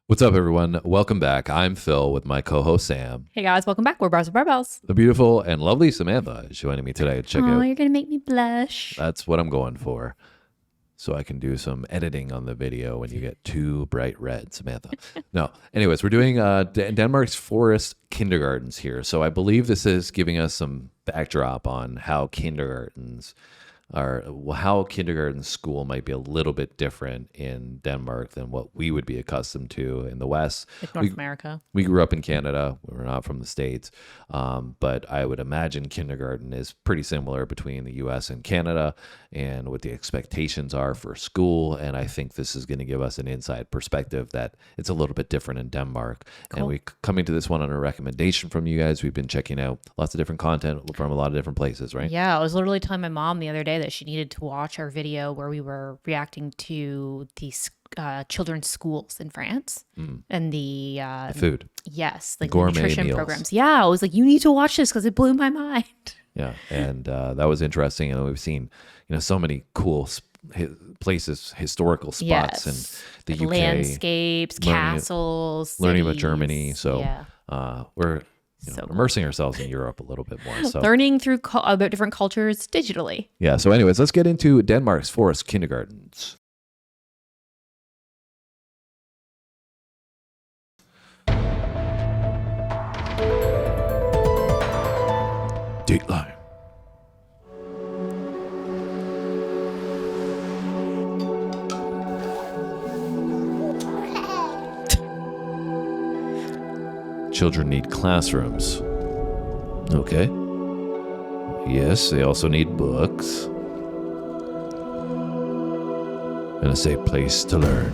What's up, everyone? Welcome back. I'm Phil with my co-host Sam. Hey guys, welcome back. We're Barbells. The beautiful and lovely Samantha is joining me today. Check out. You're gonna make me blush. That's what I'm going for, so I can do some editing on the video when you get too bright red, Samantha. No. Anyways, we're doing Denmark's forest kindergartens here. So I believe this is giving us some backdrop on how kindergarten school might be a little bit different in Denmark than what we would be accustomed to in the West. Like North America. We grew up in Canada. We're not from the States. But I would imagine kindergarten is pretty similar between the U.S. and Canada and what the expectations are for school. And I think this is going to give us an inside perspective that it's a little bit different in Denmark. Cool. And we're coming to this one on a recommendation from you guys. We've been checking out lots of different content from a lot of different places, right? Yeah, I was literally telling my mom the other day that she needed to watch our video where we were reacting to these children's schools in France and the food. Yes, like gourmet nutrition meals. programs. Yeah, I was like, you need to watch this because it blew my mind. Yeah, and that was interesting. And we've seen, so many cool places, historical spots in the like UK, landscapes, castles, learning about cities. Germany. So we're immersing ourselves in Europe a little bit more. So learning through about different cultures digitally. Yeah. So, anyways, let's get into Denmark's forest kindergartens. Dateline. Children need classrooms. Okay. Yes, they also need books. And a safe place to learn.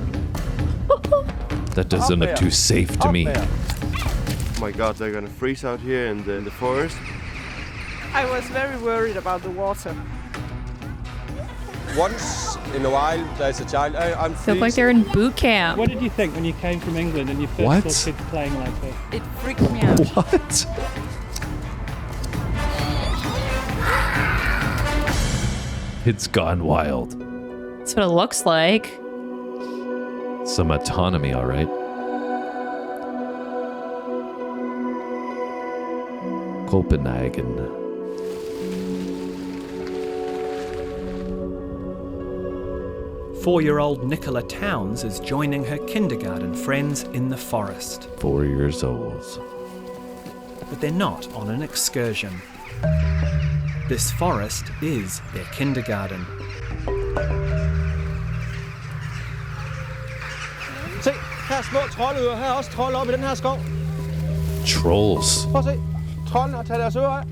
That doesn't look too safe to me. Oh my god, they're gonna freeze out here in the forest. I was very worried about the water. Once in a while, there's a child. I'm Feel like they're in boot camp. What did you think when you came from England and you first saw kids playing like this? It freaked me out. What? It's gone wild. That's what it looks like. Some autonomy, all right. Copenhagen. Four-year-old Nicola Towns is joining her kindergarten friends in the forest. 4 years old. But they're not on an excursion. This forest is their kindergarten. Se, her er små troldøer. Her er også trolde oppe i den her skov. Trolls. Prøv at se. Troldene har taget deres ører af.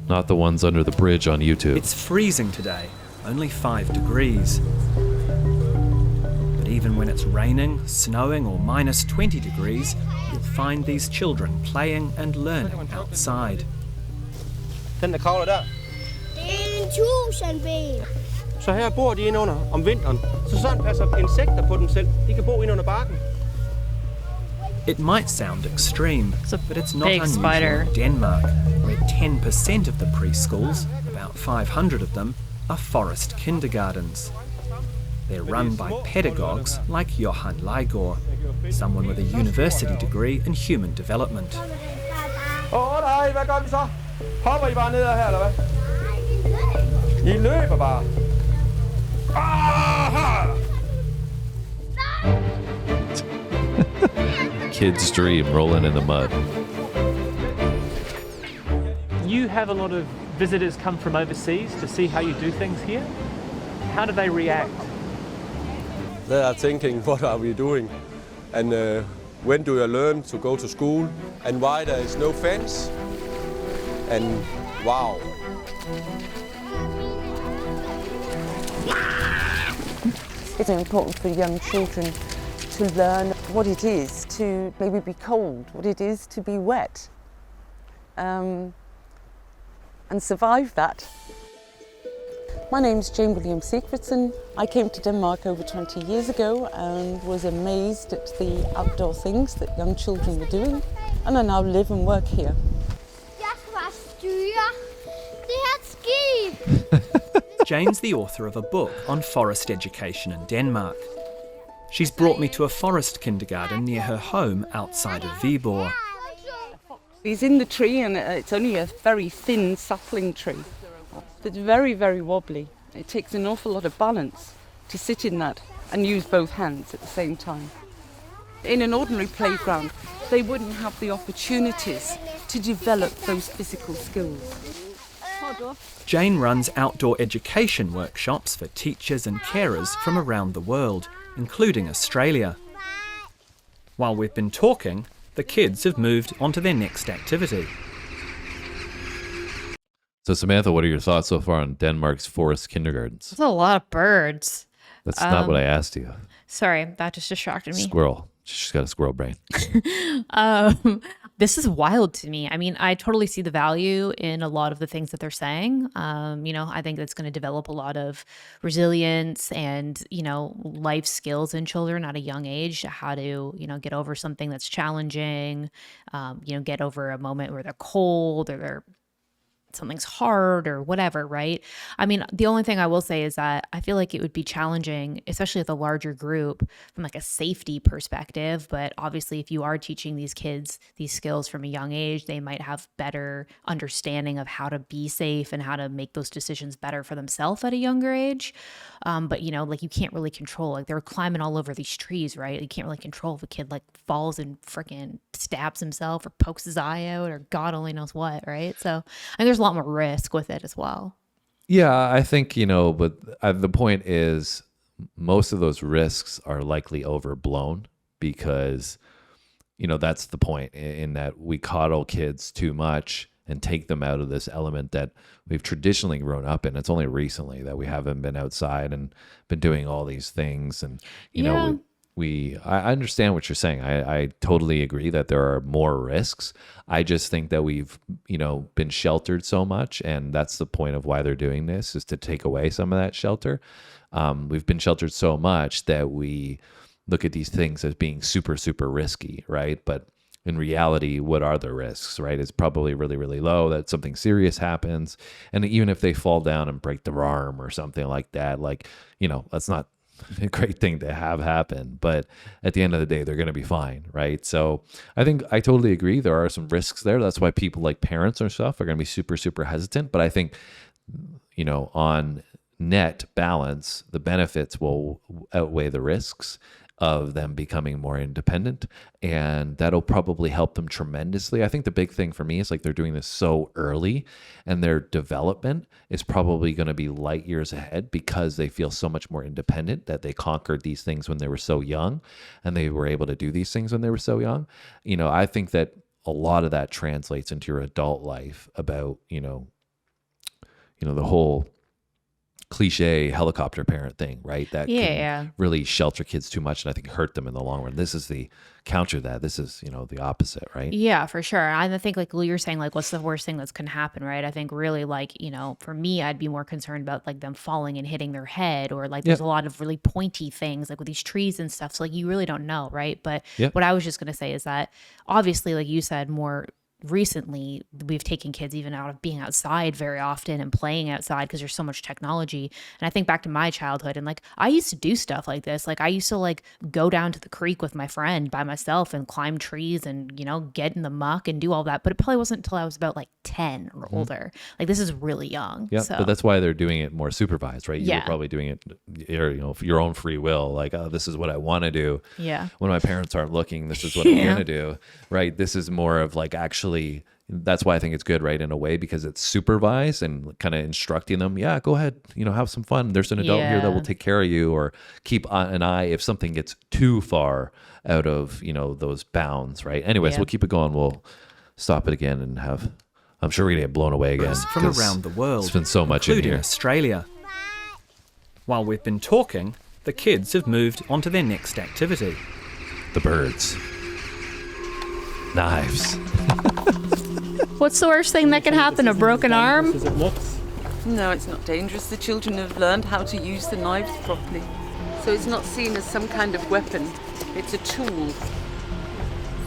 Not the ones under the bridge on YouTube. It's freezing today, only 5 degrees. But even when it's raining, snowing or minus 20 degrees, you'll find these children playing and learning outside. Den der kravler der. Det er en tusindben. Så her bor de inde under om vinteren. Så sådan passer insekter på dem selv. De kan bo inde under barken. It might sound extreme, but it's not big unusual spider. in Denmark, where 10% of the preschools, about 500 of them, are forest kindergartens. They're run by pedagogues like Johan Leigård, someone with a university degree in human development. Nej, hvad gør vi så? Hopper I bare ned her, eller hvad? I løber bare. Kid's dream rolling in the mud. You have a lot of visitors come from overseas to see how you do things here. How do they react? They are thinking, what are we doing? And when do you learn to go to school? And why there is no fence? And wow. It's important for young children to learn what it is to maybe be cold, what it is to be wet, and survive that. My name's Jane William Sigfridson. I came to Denmark over 20 years ago and was amazed at the outdoor things that young children were doing, and I now live and work here. Jeg skal bare styre. Det her er et skib. Jane's the author of a book on forest education in Denmark. She's brought me to a forest kindergarten near her home outside of Viborg. He's in the tree, and it's only a very thin sapling tree. It's very, very wobbly. It takes an awful lot of balance to sit in that and use both hands at the same time. In an ordinary playground, they wouldn't have the opportunities to develop those physical skills. Jane runs outdoor education workshops for teachers and carers from around the world, including Australia. While we've been talking, the kids have moved on to their next activity. So Samantha, what are your thoughts so far on Denmark's forest kindergartens? That's a lot of birds. That's not what I asked you. Sorry, that just distracted me. Squirrel. She's got a squirrel brain. This is wild to me. I mean, I totally see the value in a lot of the things that they're saying. I think it's going to develop a lot of resilience and, life skills in children at a young age, how to, get over something that's challenging, get over a moment where they're cold or something's hard or whatever, right? I mean, the only thing I will say is that I feel like it would be challenging, especially with a larger group from like a safety perspective. But obviously, if you are teaching these kids these skills from a young age, they might have better understanding of how to be safe and how to make those decisions better for themselves at a younger age. But you can't really control, like they're climbing all over these trees, right? You can't really control if a kid like falls and freaking stabs himself or pokes his eye out or God only knows what, right? So I think there's a lot more risk with it as well. Yeah, I think, but the point is most of those risks are likely overblown because, that's the point in that we coddle kids too much and take them out of this element that we've traditionally grown up in. It's only recently that we haven't been outside and been doing all these things. And, I understand what you're saying. I totally agree that there are more risks. I just think that we've, been sheltered so much. And that's the point of why they're doing this, is to take away some of that shelter. We've been sheltered so much that we look at these things as being super, super risky, right? But in reality, what are the risks, right? It's probably really, really low that something serious happens. And even if they fall down and break their arm or something like that, that's not a great thing to have happen. But at the end of the day, they're going to be fine, right? So I think I totally agree. There are some risks there. That's why people like parents or stuff are going to be super, super hesitant. But I think, on net balance, the benefits will outweigh the risks of them becoming more independent, and that'll probably help them tremendously. I think the big thing for me is they're doing this so early, and their development is probably going to be light years ahead because they feel so much more independent, that they conquered these things when they were so young and they were able to do these things when they were so young. I think that a lot of that translates into your adult life about, the whole cliche helicopter parent thing, right? That can really shelter kids too much and I think hurt them in the long run. This is the counter to that. This is, the opposite, right? Yeah, for sure. I think you're saying, what's the worst thing that's going to happen, right? I think really for me, I'd be more concerned about them falling and hitting their head, or there's a lot of really pointy things with these trees and stuff. So you really don't know, right? But what I was just going to say is that obviously, like you said, more recently we've taken kids even out of being outside very often and playing outside because there's so much technology. And I think back to my childhood, and I used to do stuff like this. I used to go down to the creek with my friend by myself and climb trees and get in the muck and do all that. But it probably wasn't until I was about 10 or older. This is really young. Yeah, so. But that's why they're doing it more supervised, right? Yeah. You're probably doing it for your own free will. This is what I want to do. Yeah. When my parents aren't looking, this is what I'm going to do, right? This is more of actually, that's why I think it's good, right? In a way, because it's supervised and kind of instructing them. Yeah, go ahead, have some fun. There's an adult here that will take care of you, or keep an eye if something gets too far out of, those bounds, right? Anyways, we'll keep it going. We'll stop it again and I'm sure we're going to get blown away again. From around the world, it's been so much in including here. Australia. While we've been talking, the kids have moved on to their next activity. The birds. Knives. What's the worst thing that can happen? A broken arm? No, it's not dangerous. The children have learned how to use the knives properly. So it's not seen as some kind of weapon. It's a tool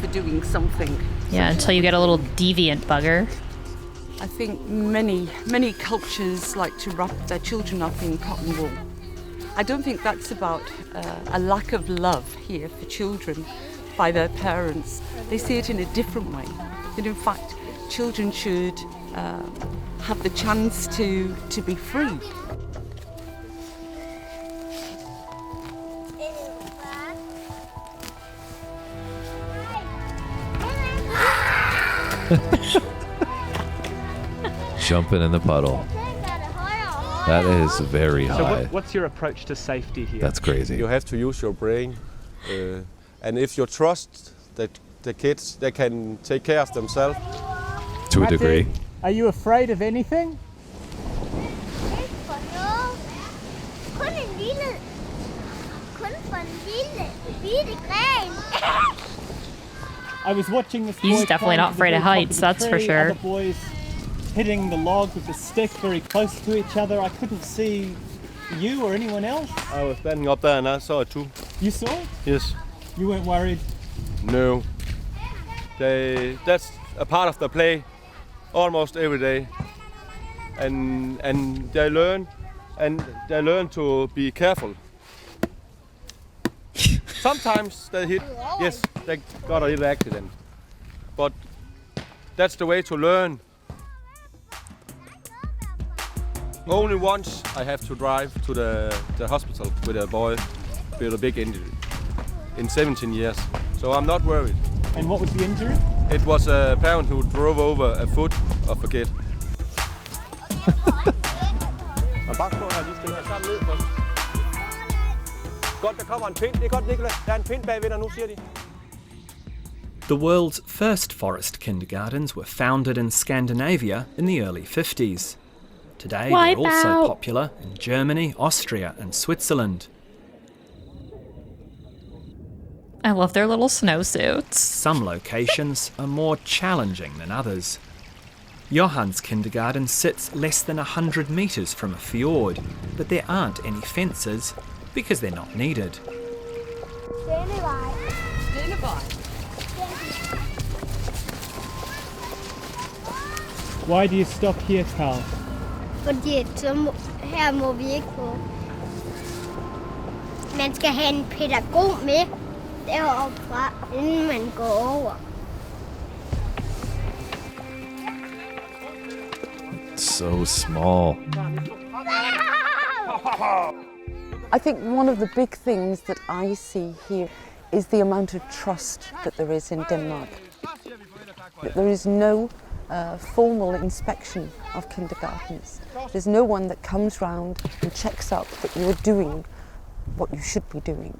for doing something. Yeah, until you get a little deviant bugger. I think many cultures like to wrap their children up in cotton wool. I don't think that's about a lack of love here for children by their parents. They see it in a different way. And in fact, children should have the chance to be free. Jumping in the puddle. That is very high. So what's your approach to safety here? That's crazy. You have to use your brain. And if you trust that the kids, they can take care of themselves. To a degree. Are you afraid of anything? I was watching this. He's definitely not afraid of heights, that's for sure. Other boys hitting the log with the stick very close to each other. I couldn't see you or anyone else. I was standing up there and I saw it too. You saw it? Yes. You weren't worried? No. That's a part of the play almost every day. And they learn to be careful. Sometimes they hit, yes, they got a little accident. But that's the way to learn. Only once I have to drive to the hospital with a boy with a big injury in 17 years. So I'm not worried. And what was the injury? It was a parent who drove over a foot of a kid. The world's first forest kindergartens were founded in Scandinavia in the early 50s. Today they're also popular in Germany, Austria and Switzerland. I love their little snowsuits. Some locations are more challenging than others. Johann's kindergarten sits less than 100 metres from a fjord, but there aren't any fences because they're not needed. Why do you stop here, Carl? Fordi her må vi ikke gå. Man skal have en pædagog med deroppe fra, inden man går over. So small. I think one of the big things that I see here is the amount of trust that there is in Denmark. That there is no formal inspection of kindergartens. There's no one that comes round and checks up that you're doing what you should be doing.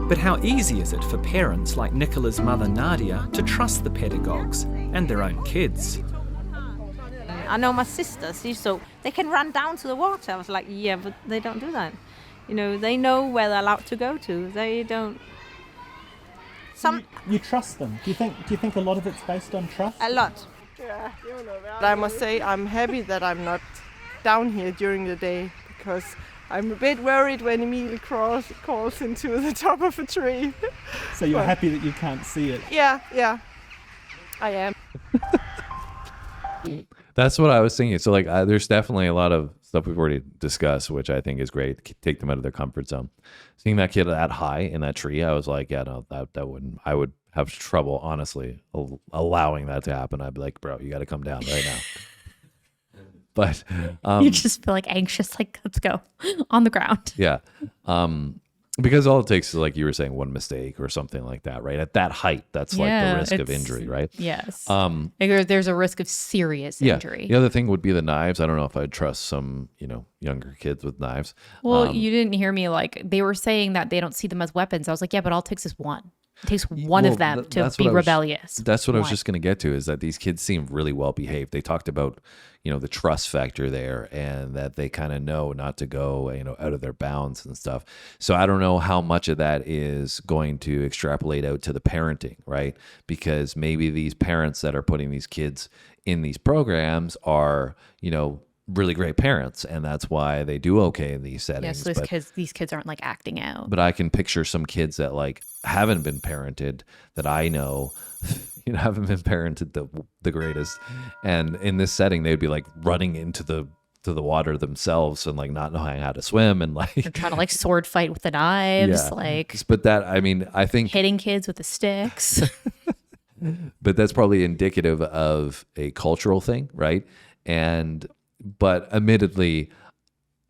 But how easy is it for parents like Nicola's mother Nadia to trust the pedagogues and their own kids? I know my sisters, so they can run down to the water. I was like, yeah, but they don't do that. You know, they know where they're allowed to go to. They don't. You trust them. Do you think a lot of it's based on trust? A lot. I must say I'm happy that I'm not down here during the day, because I'm a bit worried when Emil crawls into the top of a tree. So you're happy that you can't see it? Yeah, I am. That's what I was thinking. So like, there's definitely a lot of stuff we've already discussed, which I think is great. Take them out of their comfort zone. Seeing that kid that high in that tree, I was like, yeah, no, that wouldn't. I would have trouble, honestly, allowing that to happen. I'd be like, bro, you got to come down right now. But you just feel like anxious, like let's go on the ground. Yeah. Because all it takes is, like you were saying, one mistake or something like that, right? At that height, that's like the risk of injury, right? Yes. There's a risk of serious injury. The other thing would be the knives. I don't know if I'd trust some, younger kids with knives. Well, you didn't hear me. Like, they were saying that they don't see them as weapons. I was like, yeah, but all it takes is one. It takes one of them to be rebellious. That's what I was just going to get to, is that these kids seem really well behaved. They talked about, the trust factor there, and that they kind of know not to go, out of their bounds and stuff. So I don't know how much of that is going to extrapolate out to the parenting, right? Because maybe these parents that are putting these kids in these programs are, really great parents, and that's why they do okay in these Yeah, settings. so these kids aren't like acting out. But I can picture some kids that like haven't been parented that I know, haven't been parented the greatest, and in this setting they'd be like running into the water themselves and like not knowing how to swim and like They're trying to like sword fight with the knives, like But that, I mean, I think hitting kids with the sticks. but that's probably indicative of a cultural thing, right? But admittedly,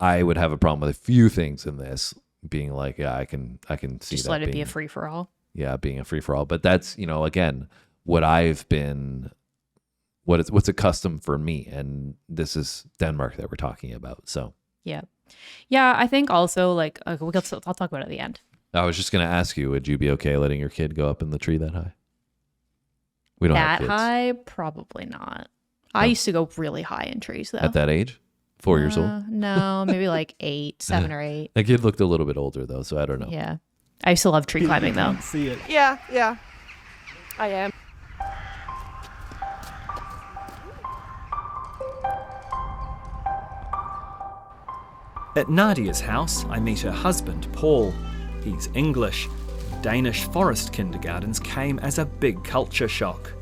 I would have a problem with a few things in this being like, yeah, I can see Just that let it be being a free for all. Yeah, being a free for all. But that's, again, what I've been, what's a custom for me, and this is Denmark that we're talking about. So Yeah. I think also like I'll talk about it at the end. I was just gonna ask you, would you be okay letting your kid go up in the tree that high? We don't have That kids. high, probably not. I used to go really high in trees though. At that age, 4 years old. No, maybe like 7 or 8. That kid looked a little bit older though, so I don't know. Yeah, I used to love tree climbing though. See it. Yeah, I am. At Nadia's house, I meet her husband, Paul. He's English. Danish forest kindergartens came as a big culture shock.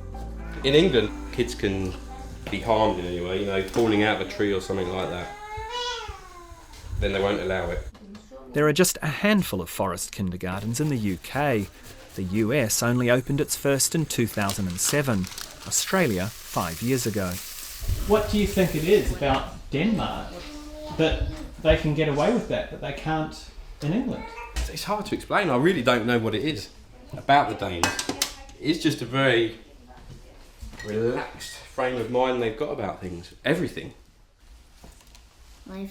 In England, kids can be harmed in any way, falling out of a tree or something like that. Then they won't allow it. There are just a handful of forest kindergartens in the UK. The US only opened its first in 2007. Australia 5 years ago. What do you think it is about Denmark that they can get away with that they can't in England? It's hard to explain. I really don't know what it is about the Danes. It's just a very relaxed frame of mind they've got about things. Everything.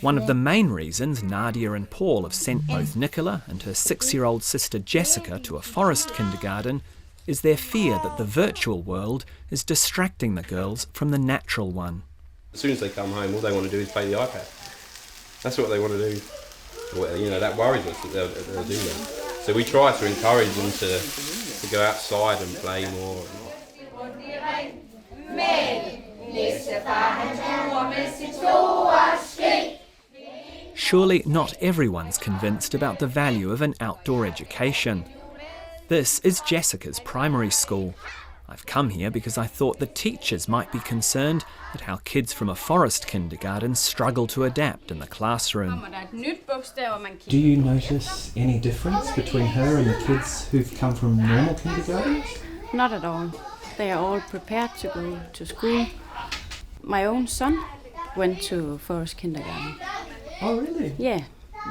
One of the main reasons Nadia and Paul have sent both Nicola and her 6-year-old sister Jessica to a forest kindergarten is their fear that the virtual world is distracting the girls from the natural one. As soon as they come home, all they want to do is play the iPad. That's what they want to do. Well, that worries us that they'll do that. So we try to encourage them to go outside and play more. Surely not everyone's convinced about the value of an outdoor education. This is Jessica's primary school. I've come here because I thought the teachers might be concerned at how kids from a forest kindergarten struggle to adapt in the classroom. Do you notice any difference between her and the kids who've come from normal kindergartens? Not at all. They are all prepared to go to school. My own son went to forest kindergarten. Oh, really? Yeah.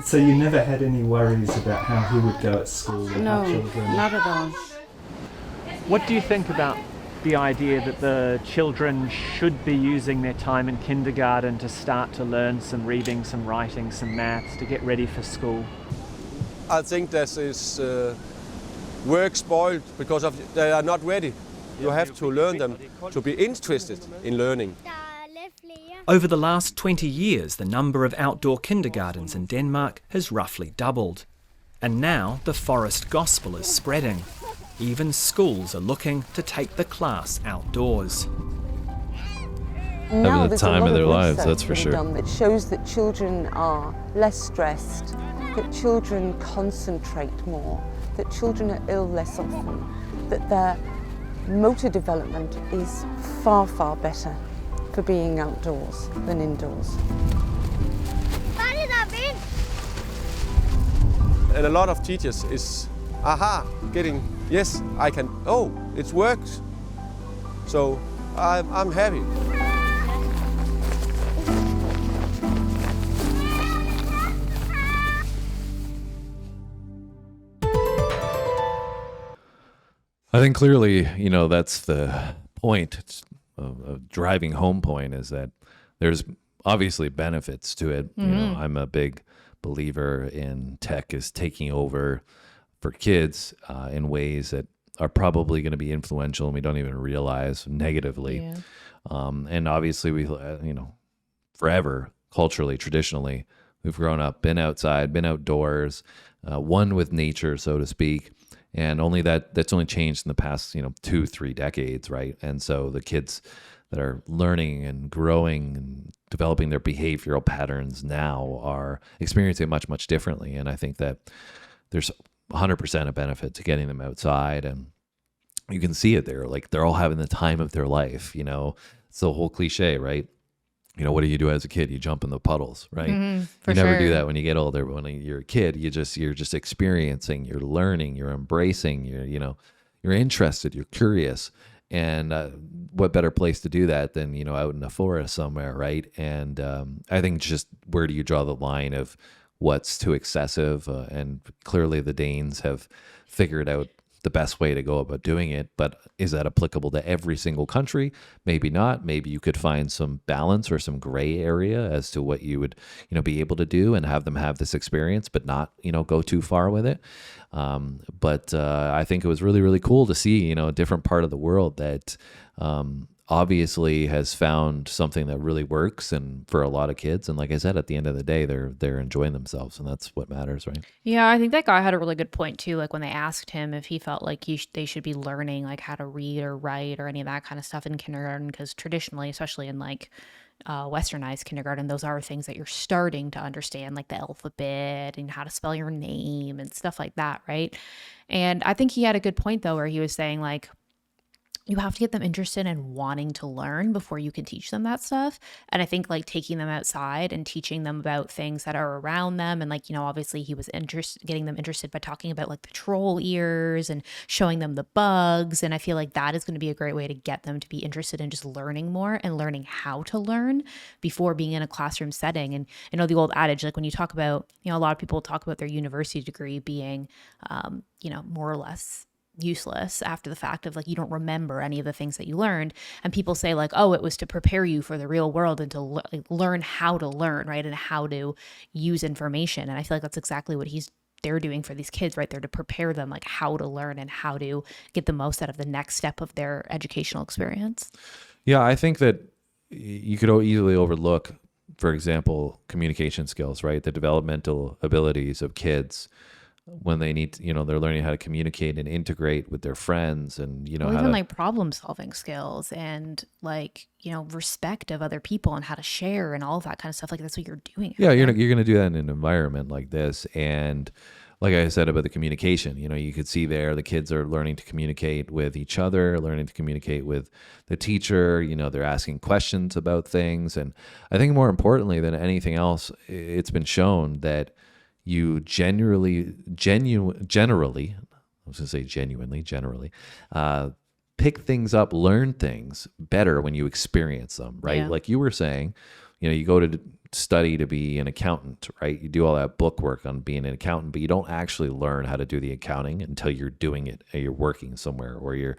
So you never had any worries about how he would go at school with No, our children? not at all. What do you think about the idea that the children should be using their time in kindergarten to start to learn some reading, some writing, some maths, to get ready for school? I think this is work spoiled because they are not ready. You have to learn them to be interested in learning. Over the last 20 years, the number of outdoor kindergartens in Denmark has roughly doubled. And now the forest gospel is spreading. Even schools are looking to take the class outdoors. Now the there's a time lot of their lives, research that's for being sure. done that shows that children are less stressed, that children concentrate more, that children are ill less often, that their motor development is far, far better for being outdoors than indoors. And a lot of teachers is, getting, yes, I can, it works. So I'm happy. I think clearly, that's the point of driving home point, is that there's obviously benefits to it. Mm-hmm. I'm a big believer in tech is taking over for kids in ways that are probably going to be influential and we don't even realize negatively. Yeah. And obviously we, forever, culturally, traditionally, we've grown up, been outside, been outdoors, one with nature, so to speak. And that's only changed in the past, 2-3 decades, right? And so the kids that are learning and growing and developing their behavioral patterns now are experiencing it much, much differently. And I think that there's 100% a benefit to getting them outside, and you can see it there. Like, they're all having the time of their life. It's the whole cliche, right? What do you do as a kid? You jump in the puddles, right? For You never do sure. that when you get older. But when you're a kid, you're just experiencing, you're learning, you're embracing, you're interested, you're curious. And what better place to do that than, out in the forest somewhere, right? And I think just where do you draw the line of what's too excessive? And clearly the Danes have figured out the best way to go about doing it. But is that applicable to every single country? Maybe not. Maybe you could find some balance or some gray area as to what you would, be able to do and have them have this experience, but not, go too far with it. But I think it was really, really cool to see, a different part of the world that obviously has found something that really works and for a lot of kids. And like I said, at the end of the day, they're enjoying themselves, and that's what matters, right? Yeah, I think that guy had a really good point too. Like when they asked him if he felt like they should be learning like how to read or write or any of that kind of stuff in kindergarten, because traditionally, especially in like westernized kindergarten, those are things that you're starting to understand, like the alphabet and how to spell your name and stuff like that, right? And I think he had a good point though, where he was saying like, you have to get them interested in wanting to learn before you can teach them that stuff. And I think like taking them outside and teaching them about things that are around them. And like, obviously he was getting them interested by talking about like the troll ears and showing them the bugs. And I feel like that is going to be a great way to get them to be interested in just learning more and learning how to learn before being in a classroom setting. And the old adage, like when you talk about, a lot of people talk about their university degree being, more or less useless after the fact of like you don't remember any of the things that you learned, and people say like, oh, it was to prepare you for the real world and to learn how to learn, right, and how to use information. And I feel like that's exactly what they're doing for these kids, right? They're to prepare them like how to learn and how to get the most out of the next step of their educational experience. Yeah, I think that you could easily overlook, for example, communication skills, right? The developmental abilities of kids when they need to, they're learning how to communicate and integrate with their friends, and Well, how even to, like problem solving skills and like respect of other people and how to share and all of that kind of stuff. Like that's what you're doing. yeah, you're going to do that in an environment like this. And like I said about the communication, you could see there the kids are learning to communicate with each other, learning to communicate with the teacher. They're asking questions about things. And I think more importantly than anything else, it's been shown that you generally, pick things up, learn things better when you experience them, right? Yeah. Like you were saying, you go to study to be an accountant, right? You do all that book work on being an accountant, but you don't actually learn how to do the accounting until you're doing it, or you're working somewhere, or you're,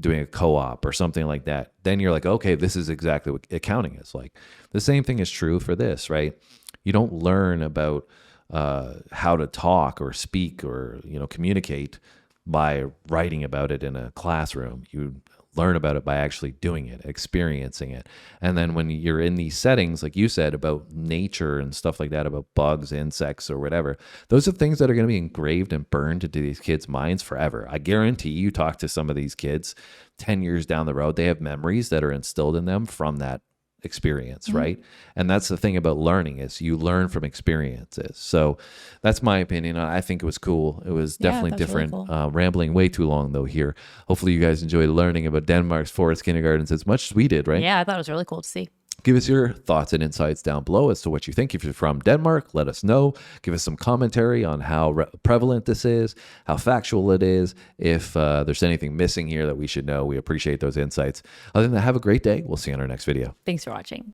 doing a co-op or something like that. Then you're like, okay, this is exactly what accounting is like. The same thing is true for this, right? You don't learn about how to talk or speak or communicate by writing about it in a classroom. You learn about it by actually doing it, experiencing it. And then when you're in these settings, like you said, about nature and stuff like that, about bugs, insects, or whatever, those are things that are going to be engraved and burned into these kids' minds forever. I guarantee you talk to some of these kids 10 years down the road, they have memories that are instilled in them from that experience, right? And that's the thing about learning, is you learn from experiences. So that's my opinion. I think it was cool. It was definitely that's really different. cool. Rambling way too long though here. Hopefully you guys enjoyed learning about Denmark's forest kindergartens as much as we did, right? Yeah, I thought it was really cool to see. Give us your thoughts and insights down below as to what you think. If you're from Denmark, let us know. Give us some commentary on how prevalent this is, how factual it is. If there's anything missing here that we should know, we appreciate those insights. Other than that, have a great day. We'll see you on our next video. Thanks for watching.